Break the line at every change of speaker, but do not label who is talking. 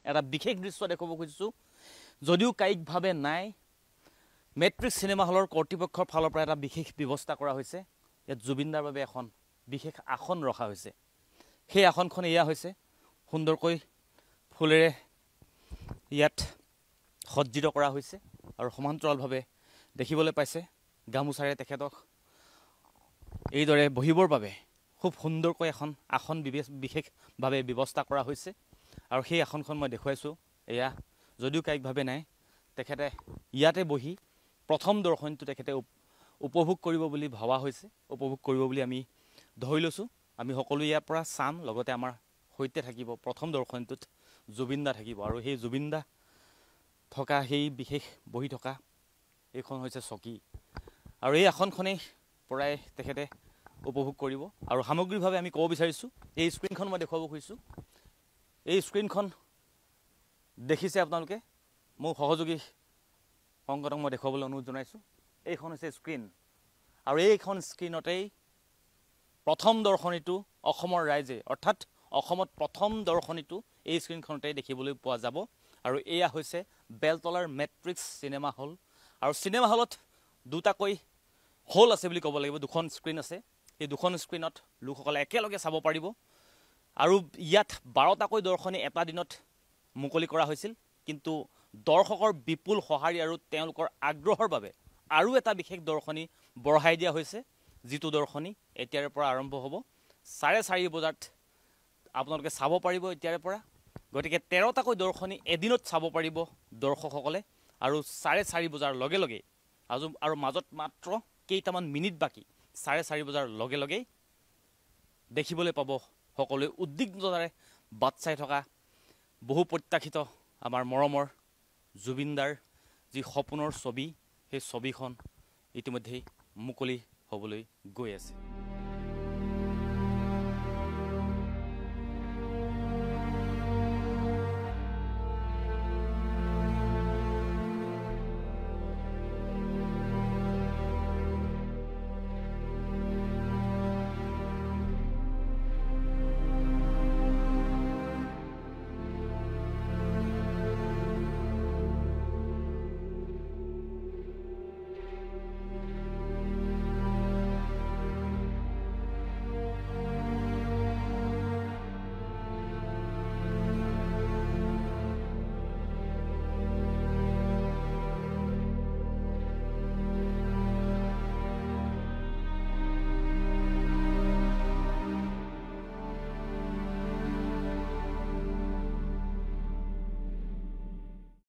এটা বিশেষ দৃশ্য দেখাব খুজিছোঁ যদিও কায়িকভাৱে নাই মেট্ৰিক্স চিনেমা হলৰ কৰ্তৃপক্ষৰ ফালৰ পৰা এটা বিশেষ ব্যৱস্থা কৰা হৈছে ইয়াত জুবিনদাৰ বাবে এখন বিশেষ আসন ৰখা হৈছে সেই আসনখন এয়া হৈছে সুন্দৰকৈ ফুলেৰে ইয়াত সজ্জিত কৰা হৈছে আৰু সমান্তৰালভাৱে দেখিবলৈ পাইছে গামোচাৰে তেখেতক এইদৰে বহিবৰ বাবে খুব সুন্দৰকৈ এখন আসন বিশেষভাৱে ব্যৱস্থা কৰা হৈছে আৰু সেই আসনখন মই দেখুৱাইছোঁ এয়া যদিও কায়িকভাৱে নাই তেখেতে ইয়াতে বহি প্ৰথম দৰ্শনটো তেখেতে উপভোগ কৰিব বুলি ভবা হৈছে উপভোগ কৰিব বুলি আমি ধৰি লৈছোঁ আমি সকলো ইয়াৰ পৰা চাম লগতে আমাৰ সৈতে থাকিব প্ৰথম দৰ্শনটোত জুবিনদা থাকিব আৰু সেই জুবিনদা থকা সেই বিশেষ বহি থকা এইখন হৈছে চকী আৰু এই আসনখনেই পৰাই তেখেতে উপভোগ কৰিব আৰু সামগ্ৰিকভাৱে আমি ক'ব বিচাৰিছোঁ এই স্ক্ৰীনখন মই দেখুৱাব খুজিছোঁ এই স্ক্ৰীনখন দেখিছে আপোনালোকে মোৰ সহযোগী সংগঠনক মই দেখুৱাবলৈ অনুৰোধ জনাইছোঁ এইখন হৈছে স্ক্ৰীন আৰু এইখন স্ক্ৰীনতেই প্ৰথম দৰ্শনীটো অসমৰ ৰাইজে অৰ্থাৎ অসমত প্ৰথম দৰ্শনীটো এই স্ক্ৰীনখনতেই দেখিবলৈ পোৱা যাব আৰু এয়া হৈছে বেলতলাৰ মেট্ৰিক্স চিনেমা হল আৰু চিনেমা হলত দুটাকৈ হল আছে বুলি ক'ব লাগিব দুখন স্ক্ৰীন আছে এই দুখন স্ক্ৰীনত লোকসকলে একেলগে চাব পাৰিব আৰু ইয়াত 12টাকৈ দৰ্শনী এটা দিনত মুকলি কৰা হৈছিল কিন্তু দৰ্শকৰ বিপুল সঁহাৰি আৰু তেওঁলোকৰ আগ্ৰহৰ বাবে আৰু এটা বিশেষ দৰ্শনী বঢ়াই দিয়া হৈছে যিটো দৰ্শনী এতিয়াৰ পৰা আৰম্ভ হ'ব 4:30 বজাত আপোনালোকে চাব পাৰিব এতিয়াৰ পৰা গতিকে 13টাকৈ দৰ্শনী এদিনত চাব পাৰিব দৰ্শকসকলে আৰু 4:30 বজাৰ লগে লগে আৰু মাজত মাত্ৰ কেইটামান মিনিট বাকী 4:30 বজাৰ লগে লগে দেখিবলৈ পাব সকলোৱে উদ্বিগ্নতাৰে বাট চাই থকা বহু প্ৰত্যাশিত আমাৰ মৰমৰ জুবিনদাৰ যি সপোনৰ ছবি সেই ছবিখন ইতিমধ্যেই মুকলি হ'বলৈ গৈ আছে